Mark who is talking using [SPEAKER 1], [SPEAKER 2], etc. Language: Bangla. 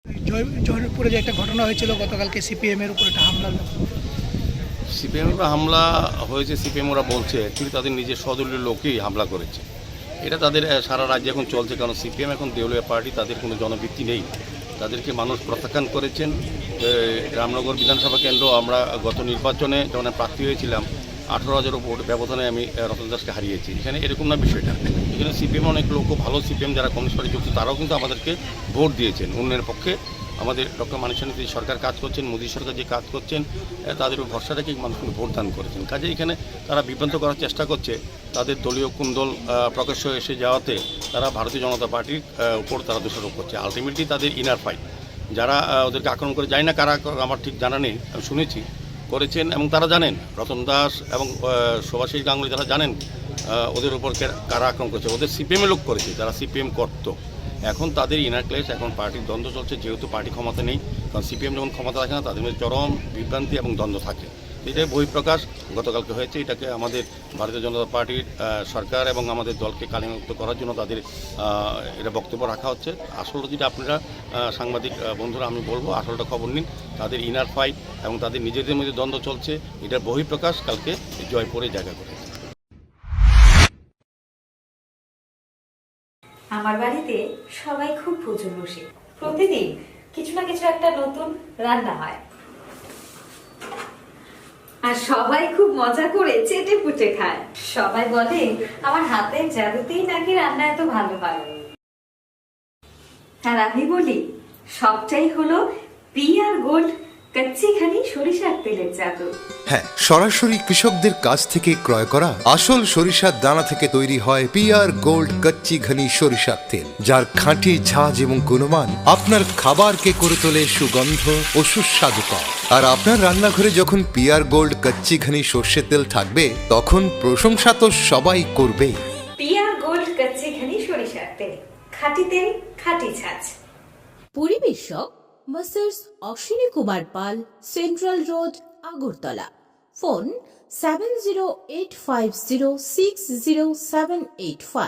[SPEAKER 1] জয়পুরে যে একটা ঘটনা হয়েছিল গতকালকে, সিপিএম এর উপর একটা হামলা।
[SPEAKER 2] সিপিএমের উপর হামলা হয়েছে, সিপিএম ওরা বলছে অ্যাকচুয়ালি তাদের নিজের সদলীয় লোকই হামলা করেছে। এটা তাদের সারা রাজ্যে এখন চলছে, কারণ সিপিএম এখন দেউলিয়া পার্টি, তাদের কোনো জনভিত্তি নেই। তাদেরকে মানুষ প্রত্যাখ্যান করেছেন। রামনগর বিধানসভা কেন্দ্র আমরা গত নির্বাচনে যখন প্রার্থী হয়েছিলাম 18,000 ভোট ব্যবধানে আমি রতন দাসকে হারিয়েছি। এখানে এরকম না বিষয়টা, এখানে সিপিএম অনেক লোক ভালো সিপিএম যারা কমিউনিস্ট পার্টি যুক্ত তারাও কিন্তু আমাদেরকে ভোট দিয়েছেন উন্নয়নের পক্ষে। আমাদের ডক্টর মানিক সাহা যে সরকার কাজ করছেন, মোদী সরকার যে কাজ করছেন, তাদের ভরসা রেখে মানুষকে ভোট দান করেছেন। কাজে এখানে তারা বিভ্রান্ত করার চেষ্টা করছে, তাদের দলীয় কুন্দল প্রকাশ্য এসে যাওয়াতে তারা ভারতীয় জনতা পার্টির উপর তারা দোষারোপ করছে। আলটিমেটলি তাদের ইনার ফাইট, যারা ওদেরকে আক্রমণ করে যায় না কারা, আমার ঠিক জানা নেই, আমি শুনেছি করেছেন এবং তারা জানেন, রতন দাস এবং শুভাশিস গাঙ্গুলি তারা জানেন ওদের উপর কারা আক্রমণ করেছে। ওদের সিপিএমের লোক করেছে, যারা সিপিএম করত। এখন তাদের ইনার ক্লেশ, এখন পার্টির দ্বন্দ্ব চলছে, যেহেতু পার্টি ক্ষমতা নেই। কারণ সিপিএম যখন ক্ষমতা থাকে না তাদের মধ্যে চরম বিভ্রান্তি এবং দ্বন্দ্ব থাকে। এটাই বহিঃপ্রকাশ গতকালকে হয়েছে। এটাকে আমাদের ভারতীয় জনতা পার্টির সরকার এবং আমাদের দলকে কালিমুক্ত করার জন্য তাদের এটা বক্তব্য রাখা হচ্ছে। আসলে যেটা আপনারা সাংবাদিক বন্ধুরা আমি বলবো, আসলটা খবর নিন। তাদের ইনার ফাইট এবং তাদের নিজেদের মধ্যে দ্বন্দ্ব চলছে, এটার বহিঃপ্রকাশ কালকে জয়পুরে জায়গা করে।
[SPEAKER 3] আমার বাড়িতে সবাই খুব প্রচুর বসে, প্রতিদিন কিছু না কিছু একটা নতুন রান্না হয়, আর সবাই খুব মজা করে চেটে পুটে খায়। সবাই বলে আমার হাতের জাদুতেই নাকি রান্না এত ভালো হয়। আর আমি বলি সবটাই হলো পিআর গোল্ড কচ্চি ঘানি সরিষার তেলের জাদু।
[SPEAKER 4] হ্যাঁ, সরাসরি কৃষকদের কাছ থেকে ক্রয় করা আসল সরিষার দানা থেকে তৈরি হয় পিআর গোল্ড কচ্চি ঘনি সরিষার তেল, যার খাঁটি ঝাঁজ এবং গুণমান আপনার খাবারকে করে তোলে সুগন্ধ ও সুস্বাদুকর। আর আপনার রান্নাঘরে যখন পিআর গোল্ড কচ্চি ঘনি সর্ষের তেল থাকবে, তখন প্রশংসা তো সবাই করবে।
[SPEAKER 3] পিআর গোল্ড কচ্চি ঘানি সরিষার তেল, খাঁটি তেল, খাঁটি ঝাঁজ।
[SPEAKER 5] পরিবেশক Messrs Ashwini Kumar Pal, central road, Agartala. Phone 7085060785।